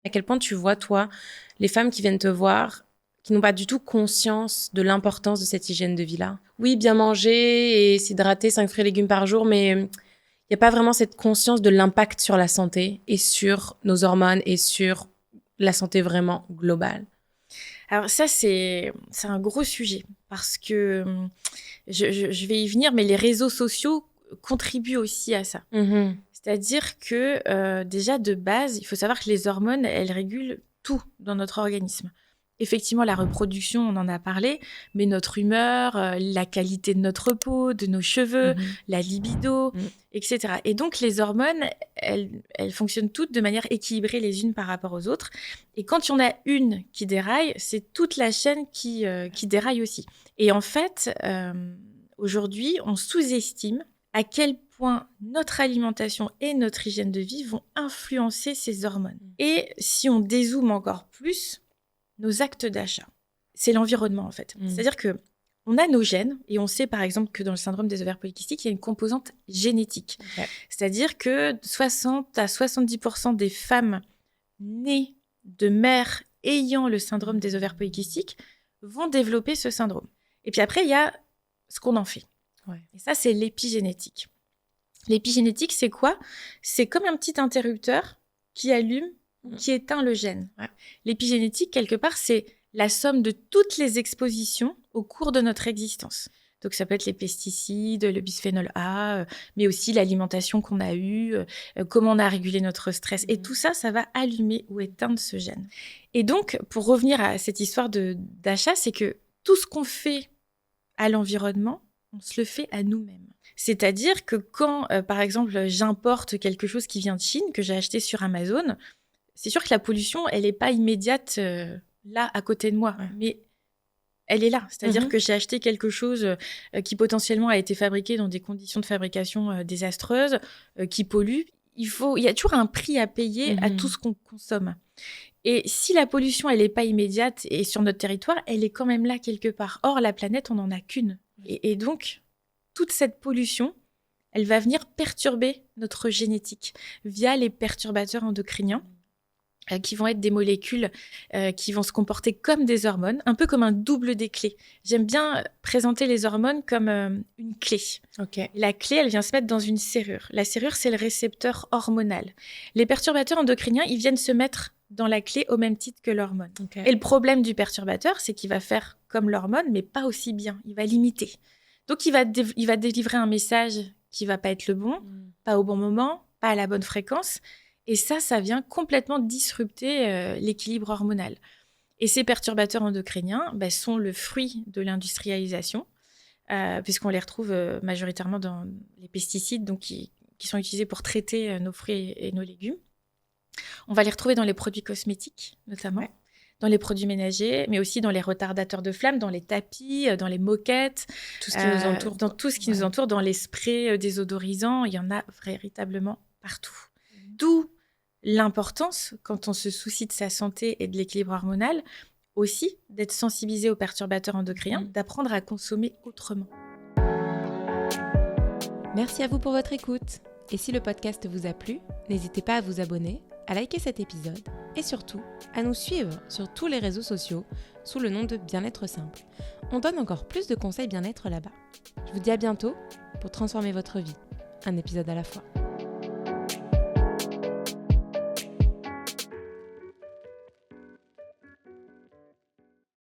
À quel point tu vois, toi, les femmes qui viennent te voir, qui n'ont pas du tout conscience de l'importance de cette hygiène de vie-là. Oui, bien manger et s'hydrater 5 fruits et légumes par jour, mais il n'y a pas vraiment cette conscience de l'impact sur la santé et sur nos hormones et sur la santé vraiment globale. Alors ça, c'est un gros sujet parce que je vais y venir, mais les réseaux sociaux contribuent aussi à ça. Mm-hmm. C'est-à-dire que déjà, de base, il faut savoir que les hormones, elles régulent tout dans notre organisme. Effectivement, la reproduction, on en a parlé, mais notre humeur, la qualité de notre peau, de nos cheveux, la libido, etc. Et donc, les hormones, elles fonctionnent toutes de manière équilibrée les unes par rapport aux autres. Et quand il y en a une qui déraille, c'est toute la chaîne qui déraille aussi. Et en fait, aujourd'hui, on sous-estime à quel point notre alimentation et notre hygiène de vie vont influencer ces hormones. Et si on dézoome encore plus, nos actes d'achat. C'est l'environnement, en fait. C'est-à-dire qu'on a nos gènes, et on sait par exemple que dans le syndrome des ovaires polykystiques, il y a une composante génétique. Okay. C'est-à-dire que 60 à 70% des femmes nées de mères ayant le syndrome des ovaires polykystiques vont développer ce syndrome. Et puis après, il y a ce qu'on en fait. Ouais. Et ça, c'est l'épigénétique. L'épigénétique, c'est quoi ? C'est comme un petit interrupteur qui allume ou qui éteint le gène. Ouais. L'épigénétique, quelque part, c'est la somme de toutes les expositions au cours de notre existence. Donc, ça peut être les pesticides, le bisphénol A, mais aussi l'alimentation qu'on a eue, comment on a régulé notre stress. Et tout ça, ça va allumer ou éteindre ce gène. Et donc, pour revenir à cette histoire d'achat, c'est que tout ce qu'on fait à l'environnement, on se le fait à nous-mêmes. C'est-à-dire que quand, par exemple, j'importe quelque chose qui vient de Chine, que j'ai acheté sur Amazon, c'est sûr que la pollution, elle n'est pas immédiate là, à côté de moi, mais elle est là. C'est-à-dire que j'ai acheté quelque chose qui potentiellement a été fabriqué dans des conditions de fabrication désastreuses, qui pollue. Il y a toujours un prix à payer à tout ce qu'on consomme. Et si la pollution, elle n'est pas immédiate et sur notre territoire, elle est quand même là quelque part. Or, la planète, on n'en a qu'une. Et donc, toute cette pollution, elle va venir perturber notre génétique via les perturbateurs endocriniens qui vont être des molécules qui vont se comporter comme des hormones, un peu comme un double des clés. J'aime bien présenter les hormones comme une clé. Okay. La clé, elle vient se mettre dans une serrure. La serrure, c'est le récepteur hormonal. Les perturbateurs endocriniens, ils viennent se mettre dans la clé au même titre que l'hormone. Okay. Et le problème du perturbateur, c'est qu'il va faire comme l'hormone, mais pas aussi bien. Il va limiter. Donc, il va délivrer un message qui va pas être le bon, pas au bon moment, pas à la bonne fréquence. Et ça vient complètement disrupter l'équilibre hormonal. Et ces perturbateurs endocriniens sont le fruit de l'industrialisation, puisqu'on les retrouve majoritairement dans les pesticides donc qui sont utilisés pour traiter nos fruits et nos légumes. On va les retrouver dans les produits cosmétiques, notamment, dans les produits ménagers, mais aussi dans les retardateurs de flamme, dans les tapis, dans les moquettes, tout ce qui nous entoure. Dans tout ce qui nous entoure, dans les sprays désodorisants, il y en a véritablement partout. D'où l'importance, quand on se soucie de sa santé et de l'équilibre hormonal, aussi d'être sensibilisé aux perturbateurs endocriniens, d'apprendre à consommer autrement. Merci à vous pour votre écoute. Et si le podcast vous a plu, n'hésitez pas à vous abonner, à liker cet épisode et surtout à nous suivre sur tous les réseaux sociaux sous le nom de Bien-être Simple. On donne encore plus de conseils bien-être là-bas. Je vous dis à bientôt pour transformer votre vie, un épisode à la fois.